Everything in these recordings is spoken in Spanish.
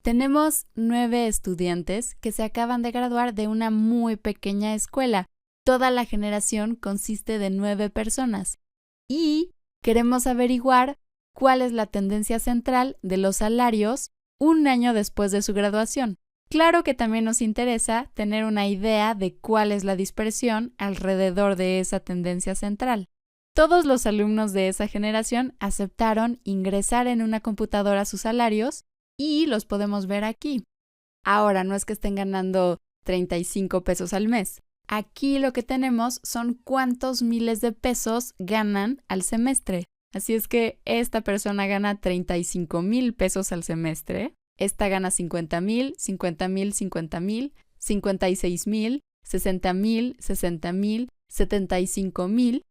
Tenemos 9 estudiantes que se acaban de graduar de una muy pequeña escuela. Toda la generación consiste de 9 personas. Y queremos averiguar cuál es la tendencia central de los salarios un año después de su graduación. Claro que también nos interesa tener una idea de cuál es la dispersión alrededor de esa tendencia central. Todos los alumnos de esa generación aceptaron ingresar en una computadora sus salarios y los podemos ver aquí. Ahora, no es que estén ganando 35 pesos al mes. Aquí lo que tenemos son cuántos miles de pesos ganan al semestre. Así es que esta persona gana 35,000 pesos al semestre. Esta gana 50,000, 50,000, 50,000, 56,000, 60,000, 60,000, 75,000.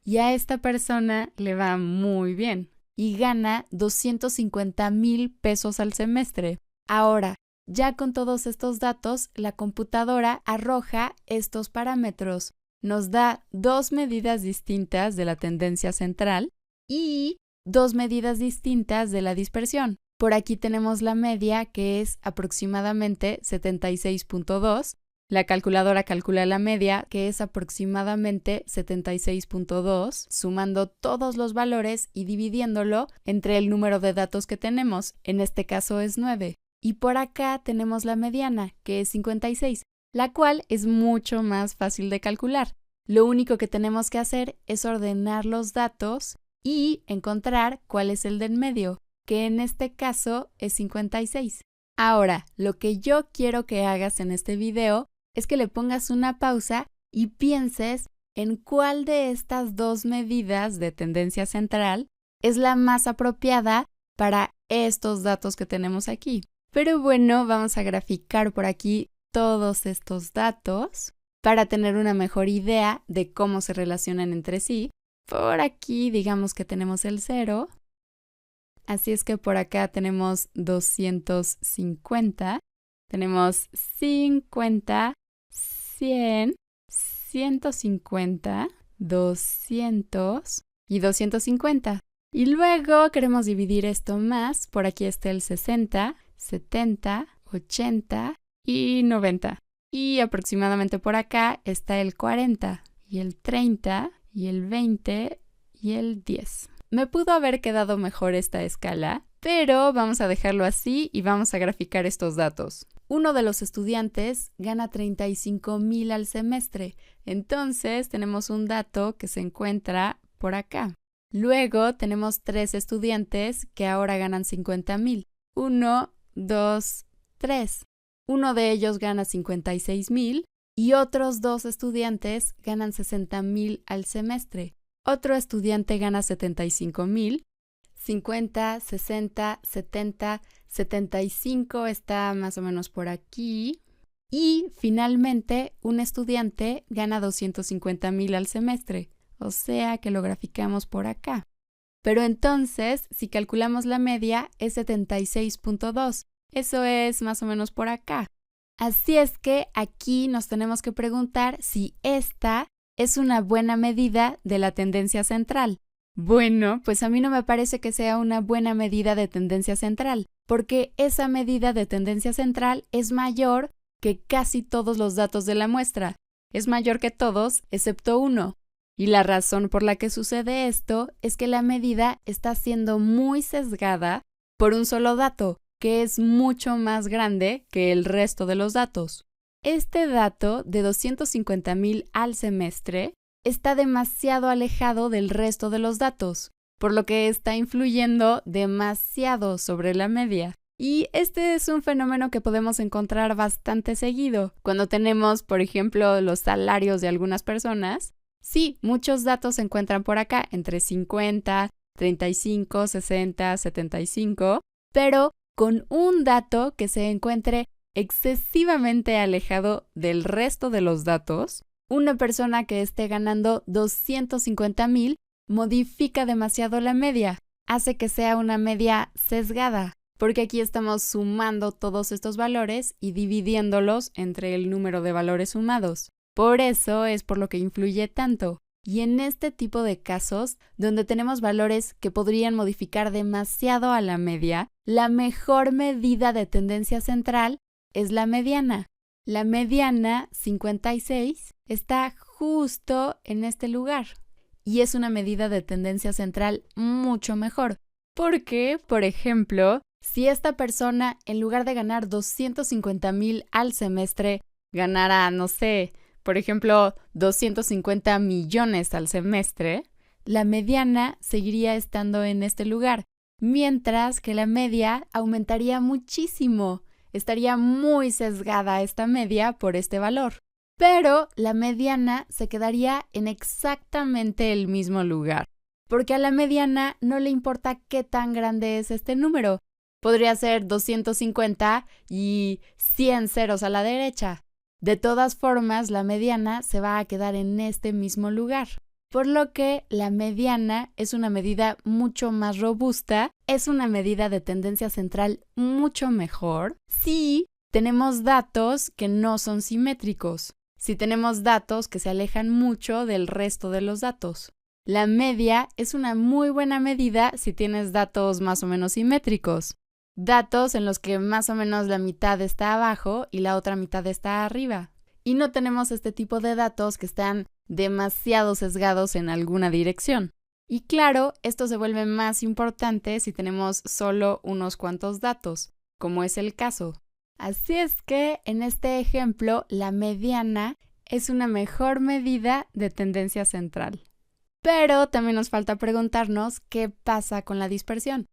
Y a esta persona le va muy bien y gana 250,000 pesos al semestre. Ahora, ya con todos estos datos, la computadora arroja estos parámetros. Nos da 2 medidas distintas de la tendencia central y 2 medidas distintas de la dispersión. Por aquí tenemos la media, que es aproximadamente 76,2. La calculadora calcula la media, que es aproximadamente 76,2, sumando todos los valores y dividiéndolo entre el número de datos que tenemos. En este caso es 9. Y por acá tenemos la mediana, que es 56, la cual es mucho más fácil de calcular. Lo único que tenemos que hacer es ordenar los datos y encontrar cuál es el del medio, que en este caso es 56. Ahora, lo que yo quiero que hagas en este video es que le pongas una pausa y pienses en cuál de estas 2 medidas de tendencia central es la más apropiada para estos datos que tenemos aquí. Pero bueno, vamos a graficar por aquí todos estos datos para tener una mejor idea de cómo se relacionan entre sí. Por aquí digamos que tenemos el 0. Así es que por acá tenemos 250, tenemos 50, 100, 150, 200 y 250. Y luego queremos dividir esto más. Por aquí está el 60, 70, 80 y 90. Y aproximadamente por acá está el 40 y el 30 y el 20 y el 10. Me pudo haber quedado mejor esta escala, pero vamos a dejarlo así y vamos a graficar estos datos. Uno de los estudiantes gana 35,000 al semestre, entonces tenemos un dato que se encuentra por acá. Luego tenemos 3 estudiantes que ahora ganan 50,000. 1, 2, 3. Uno de ellos gana 56,000 y otros 2 estudiantes ganan 60,000 al semestre. Otro estudiante gana 75,000, 50, 60, 70, 75 está más o menos por aquí. Y finalmente, un estudiante gana 250,000 al semestre, o sea que lo graficamos por acá. Pero entonces, si calculamos la media, es 76,2. Eso es más o menos por acá. Así es que aquí nos tenemos que preguntar si esta es una buena medida de la tendencia central. Bueno, pues a mí no me parece que sea una buena medida de tendencia central, porque esa medida de tendencia central es mayor que casi todos los datos de la muestra. Es mayor que todos, excepto uno. Y la razón por la que sucede esto es que la medida está siendo muy sesgada por un solo dato, que es mucho más grande que el resto de los datos. Este dato de 250,000 al semestre está demasiado alejado del resto de los datos, por lo que está influyendo demasiado sobre la media. Y este es un fenómeno que podemos encontrar bastante seguido. Cuando tenemos, por ejemplo, los salarios de algunas personas, sí, muchos datos se encuentran por acá, entre 50, 35, 60, 75, pero con un dato que se encuentre excesivamente alejado del resto de los datos, una persona que esté ganando 250,000 modifica demasiado la media, hace que sea una media sesgada, porque aquí estamos sumando todos estos valores y dividiéndolos entre el número de valores sumados. Por eso es por lo que influye tanto. Y en este tipo de casos, donde tenemos valores que podrían modificar demasiado a la media, la mejor medida de tendencia central es la mediana. La mediana 56 está justo en este lugar y es una medida de tendencia central mucho mejor. Porque, por ejemplo, si esta persona en lugar de ganar 250,000 al semestre, ganara, no sé, por ejemplo, 250 millones al semestre, la mediana seguiría estando en este lugar, mientras que la media aumentaría muchísimo. Estaría muy sesgada esta media por este valor. Pero la mediana se quedaría en exactamente el mismo lugar, porque a la mediana no le importa qué tan grande es este número. Podría ser 250 y 100 ceros a la derecha. De todas formas, la mediana se va a quedar en este mismo lugar. Por lo que la mediana es una medida mucho más robusta, es una medida de tendencia central mucho mejor si tenemos datos que no son simétricos, si tenemos datos que se alejan mucho del resto de los datos. La media es una muy buena medida si tienes datos más o menos simétricos. Datos en los que más o menos la mitad está abajo y la otra mitad está arriba. Y no tenemos este tipo de datos que están demasiado sesgados en alguna dirección. Y claro, esto se vuelve más importante si tenemos solo unos cuantos datos, como es el caso. Así es que en este ejemplo, la mediana es una mejor medida de tendencia central. Pero también nos falta preguntarnos qué pasa con la dispersión.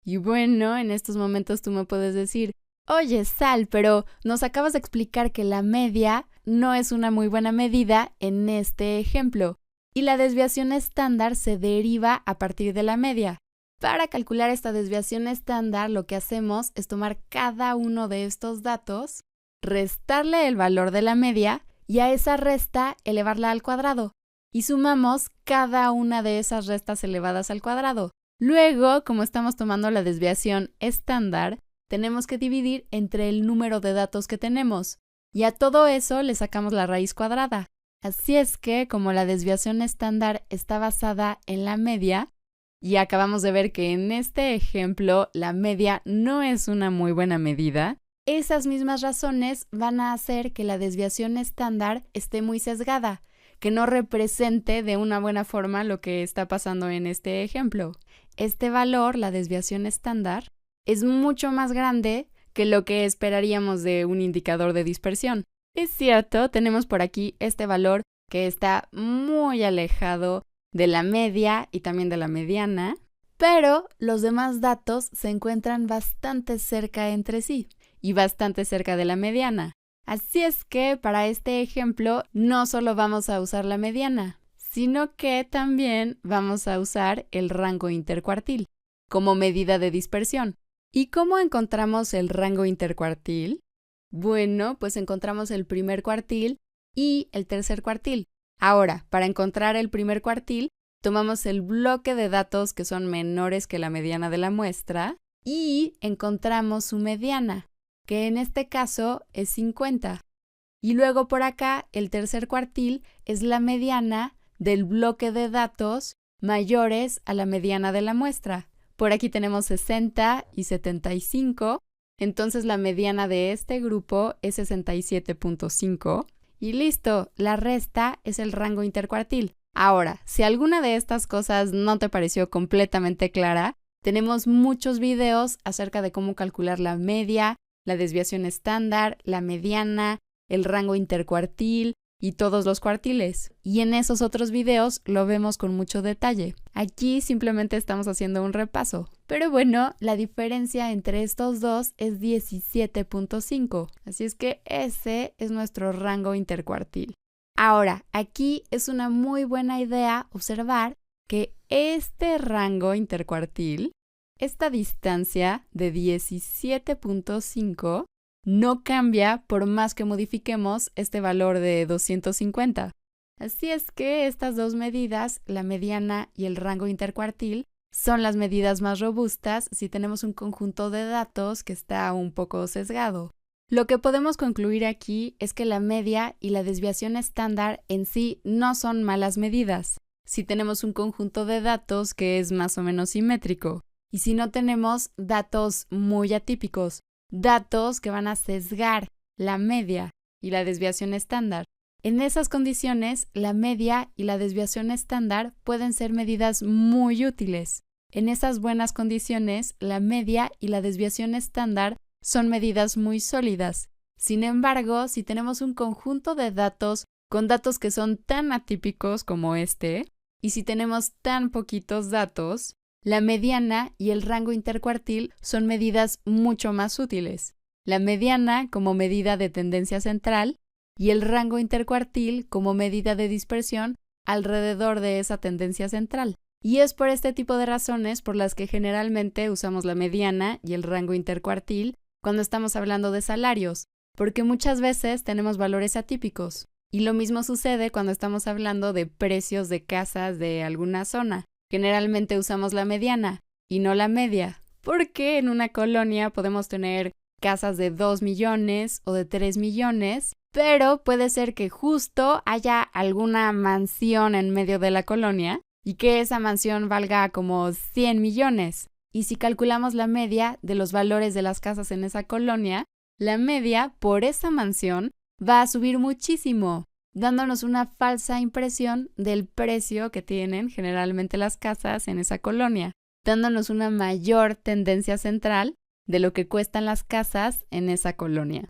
Y bueno, en estos momentos tú me puedes decir, oye, Sal, pero nos acabas de explicar que la media no es una muy buena medida en este ejemplo, y la desviación estándar se deriva a partir de la media. Para calcular esta desviación estándar, lo que hacemos es tomar cada uno de estos datos, restarle el valor de la media y a esa resta elevarla al cuadrado. Y sumamos cada una de esas restas elevadas al cuadrado. Luego, como estamos tomando la desviación estándar, tenemos que dividir entre el número de datos que tenemos. Y a todo eso le sacamos la raíz cuadrada. Así es que, como la desviación estándar está basada en la media, y acabamos de ver que en este ejemplo la media no es una muy buena medida, esas mismas razones van a hacer que la desviación estándar esté muy sesgada, que no represente de una buena forma lo que está pasando en este ejemplo. Este valor, la desviación estándar, es mucho más grande que lo que esperaríamos de un indicador de dispersión. Es cierto, tenemos por aquí este valor que está muy alejado de la media y también de la mediana, pero los demás datos se encuentran bastante cerca entre sí y bastante cerca de la mediana. Así es que para este ejemplo no solo vamos a usar la mediana, sino que también vamos a usar el rango intercuartil como medida de dispersión. ¿Y cómo encontramos el rango intercuartil? Bueno, pues encontramos el primer cuartil y el tercer cuartil. Ahora, para encontrar el primer cuartil, tomamos el bloque de datos que son menores que la mediana de la muestra y encontramos su mediana, que en este caso es 50. Y luego por acá, el tercer cuartil es la mediana del bloque de datos mayores a la mediana de la muestra. Por aquí tenemos 60 y 75, entonces la mediana de este grupo es 67.5. Y listo, la resta es el rango intercuartil. Ahora, si alguna de estas cosas no te pareció completamente clara, tenemos muchos videos acerca de cómo calcular la media, la desviación estándar, la mediana, el rango intercuartil y todos los cuartiles. Y en esos otros videos lo vemos con mucho detalle. Aquí simplemente estamos haciendo un repaso. Pero bueno, la diferencia entre estos dos es 17.5. Así es que ese es nuestro rango intercuartil. Ahora, aquí es una muy buena idea observar que este rango intercuartil, esta distancia de 17.5, no cambia por más que modifiquemos este valor de 250. Así es que estas dos medidas, la mediana y el rango intercuartil, son las medidas más robustas si tenemos un conjunto de datos que está un poco sesgado. Lo que podemos concluir aquí es que la media y la desviación estándar en sí no son malas medidas, si tenemos un conjunto de datos que es más o menos simétrico, y si no tenemos datos muy atípicos, datos que van a sesgar la media y la desviación estándar. En esas condiciones, la media y la desviación estándar pueden ser medidas muy útiles. En esas buenas condiciones, la media y la desviación estándar son medidas muy sólidas. Sin embargo, si tenemos un conjunto de datos con datos que son tan atípicos como este, y si tenemos tan poquitos datos, la mediana y el rango intercuartil son medidas mucho más útiles. La mediana como medida de tendencia central y el rango intercuartil como medida de dispersión alrededor de esa tendencia central. Y es por este tipo de razones por las que generalmente usamos la mediana y el rango intercuartil cuando estamos hablando de salarios, porque muchas veces tenemos valores atípicos. Y lo mismo sucede cuando estamos hablando de precios de casas de alguna zona. Generalmente usamos la mediana y no la media, porque en una colonia podemos tener casas de 2 millones o de 3 millones, pero puede ser que justo haya alguna mansión en medio de la colonia y que esa mansión valga como 100 millones. Y si calculamos la media de los valores de las casas en esa colonia, la media por esa mansión va a subir muchísimo, dándonos una falsa impresión del precio que tienen generalmente las casas en esa colonia, dándonos una mayor tendencia central de lo que cuestan las casas en esa colonia.